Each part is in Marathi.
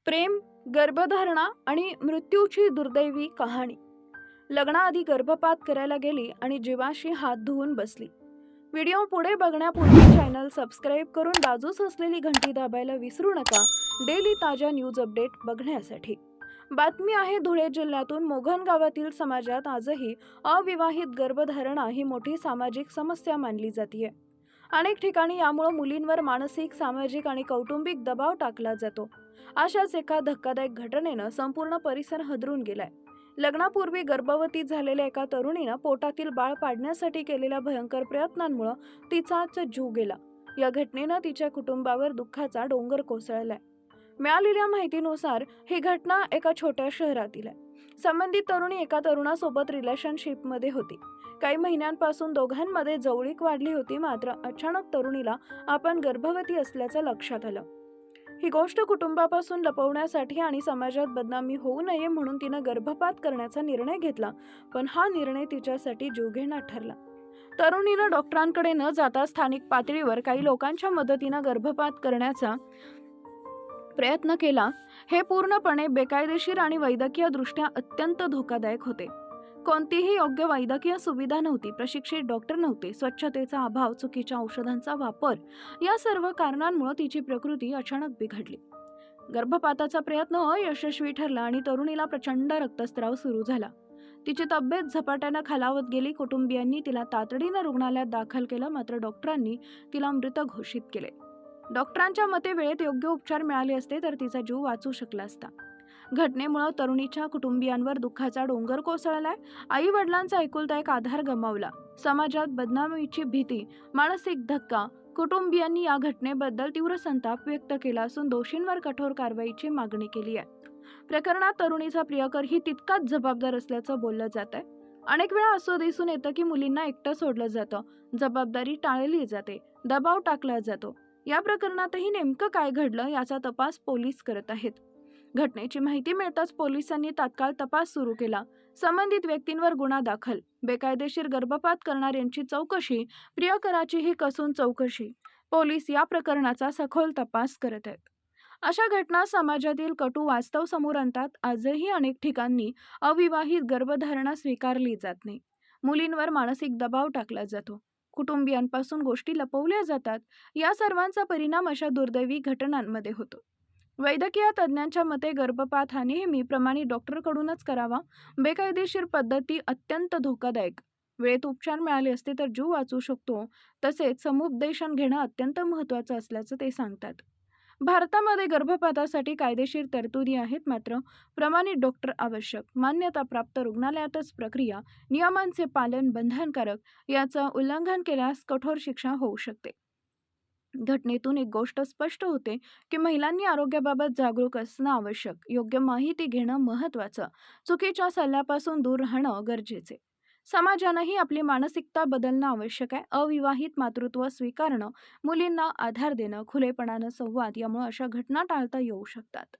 प्रेम, गर्भधारणा आणि मृत्यूची दुर्दैवी कहाणी. लग्नाआधी गर्भपात करायला गेली आणि जीवाशी हात धुवून बसली. व्हिडिओ पुढे बघण्यापूर्वी चॅनल सबस्क्राईब करून बाजूस असलेली घंटी दाबायला विसरू नका. डेली ताज्या न्यूज अपडेट बघण्यासाठी. बातमी आहे धुळे जिल्ह्यातून. मोघन गावातील समाजात आजही अविवाहित गर्भधारणा ही मोठी सामाजिक समस्या मानली जाते. अनेक ठिकाणी यामुळे मुलींवर मानसिक, सामाजिक आणि कौटुंबिक दबाव टाकला जातो. अशाच एका धक्कादायक घटनेनं संपूर्ण परिसर हादरून गेलाय. लग्नापूर्वी गर्भवती झालेल्या एका तरुणीनं पोटातील बाळ पाडण्यासाठी केलेल्या भयंकर प्रयत्नांमुळे तिचाच जीव गेला. या घटनेनं तिच्या कुटुंबावर दुःखाचा डोंगर कोसळलाय. मिळालेल्या माहितीनुसार ही घटना एका छोट्या शहरातील आहे. संबंधित तरुणी एका तरुणासोबत रिलेशनशिपमध्ये होती. काही महिन्यांपासून दोघांमध्ये जवळीक वाढली होती. मात्र अचानक तरुणीला आपण गर्भवती असल्याचं लक्षात आलं. ही गोष्ट कुटुंबापासून लपवण्यासाठी आणि समाजात बदनामी होऊ नये म्हणून तिनं गर्भपात करण्याचा निर्णय घेतला. पण हा निर्णय तिच्यासाठी जीवघेणा ठरला. तरुणीनं डॉक्टरांकडे न जाता स्थानिक पातळीवर काही लोकांच्या मदतीनं गर्भपात करण्याचा प्रयत्न केला. हे पूर्णपणे बेकायदेशीर आणि वैद्यकीय दृष्ट्या अत्यंत धोकादायक होते. कोणतीही योग्य वैद्यकीय सुविधा नव्हती, प्रशिक्षित डॉक्टर नव्हते, स्वच्छतेचा अभाव, चुकीच्या औषधांचा वापर या सर्व कारणांमुळे तिची प्रकृती अचानक बिघडली. गर्भपाताचा प्रयत्न अयशस्वी ठरला आणि तरुणीला प्रचंड रक्तस्राव सुरू झाला. तिची तब्येत झपाट्यानं खालावत गेली. कुटुंबियांनी तिला तातडीनं रुग्णालयात दाखल केलं. मात्र डॉक्टरांनी तिला मृत घोषित केले. डॉक्टरांच्या मते वेळेत योग्य उपचार मिळाले असते तर तिचा जीव वाचू शकला असता. घटनेमुळे तरुणीच्या कुटुंबियांवर दुःखाचा डोंगर कोसळलाय. आई वडिलांचा एकुलता एक आधार गमावला. समाजात बदनामीची भीती, मानसिक धक्का. कुटुंबियांनी या घटनेबद्दल तीव्र संताप व्यक्त केला असून दोषींवर कठोर कारवाईची मागणी केली आहे. प्रकरणात तरुणीचा प्रियकरही तितकाच जबाबदार असल्याचं बोललं जात आहे. अनेक वेळा असं दिसून येतं की मुलींना एकटं सोडलं जातं, जबाबदारी टाळली जाते, दबाव टाकला जातो. या प्रकरणातही नेमकं काय घडलं याचा तपास पोलीस करत आहेत. घटनेची माहिती मिळताच पोलिसांनी तात्काळ तपास सुरू केला. संबंधित व्यक्तींवर गुन्हा दाखल. बेकायदेशीर गर्भपात करणाऱ्यांची चौकशी, प्रियकराचीही कसून चौकशी. पोलीस या प्रकरणाचा सखोल तपास करत आहेत. अशा घटना समाजातील कटू वास्तव समोर आणतात. आजही अनेक ठिकाणी अविवाहित गर्भधारणा स्वीकारली जात नाही. मुलींवर मानसिक दबाव टाकला जातो. कुटुंबियांपासून गोष्टी लपवल्या जातात. या सर्वांचा परिणाम अशा दुर्दैवी घटनांमध्ये होतो. वैद्यकीय तज्ज्ञांच्या मते गर्भपात हा नेहमी प्रमाणित डॉक्टरकडूनच करावा. बेकायदेशीर पद्धती अत्यंत धोकादायक. वेळेत उपचार मिळाले असते तर जीव वाचू शकतो. तसेच समुपदेशन घेणं अत्यंत महत्त्वाचं असल्याचं ते सांगतात. भारतामध्ये गर्भपातासाठी कायदेशीर तरतुदी आहेत. मात्र प्रमाणित डॉक्टर आवश्यक. मान्यताप्राप्त रुग्णालयातच प्रक्रिया, नियमांचे पालन बंधनकारक. याचं उल्लंघन केल्यास कठोर शिक्षा होऊ शकते. घटनेतून एक गोष्ट स्पष्ट होते की महिलांनी आरोग्याबाबत जागरूक असणं आवश्यक. योग्य माहिती घेणं महत्त्वाचं. चुकीच्या सल्ल्यापासून दूर राहणं गरजेचे. समाजानंही आपली मानसिकता बदलणं आवश्यक आहे. अविवाहित मातृत्व स्वीकारणं, मुलींना आधार देणं, खुलेपणानं संवाद यामुळे अशा घटना टाळता येऊ शकतात.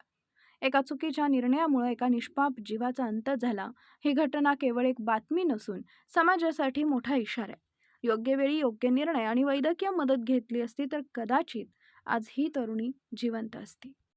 एका चुकीच्या निर्णयामुळे एका निष्पाप जीवाचा अंत झाला. ही घटना केवळ एक बातमी नसून समाजासाठी मोठा इशारा आहे. योग्य वेळी योग्य निर्णय आणि वैद्यकीय मदत घेतली असती तर कदाचित आज ही तरुणी जिवंत असती.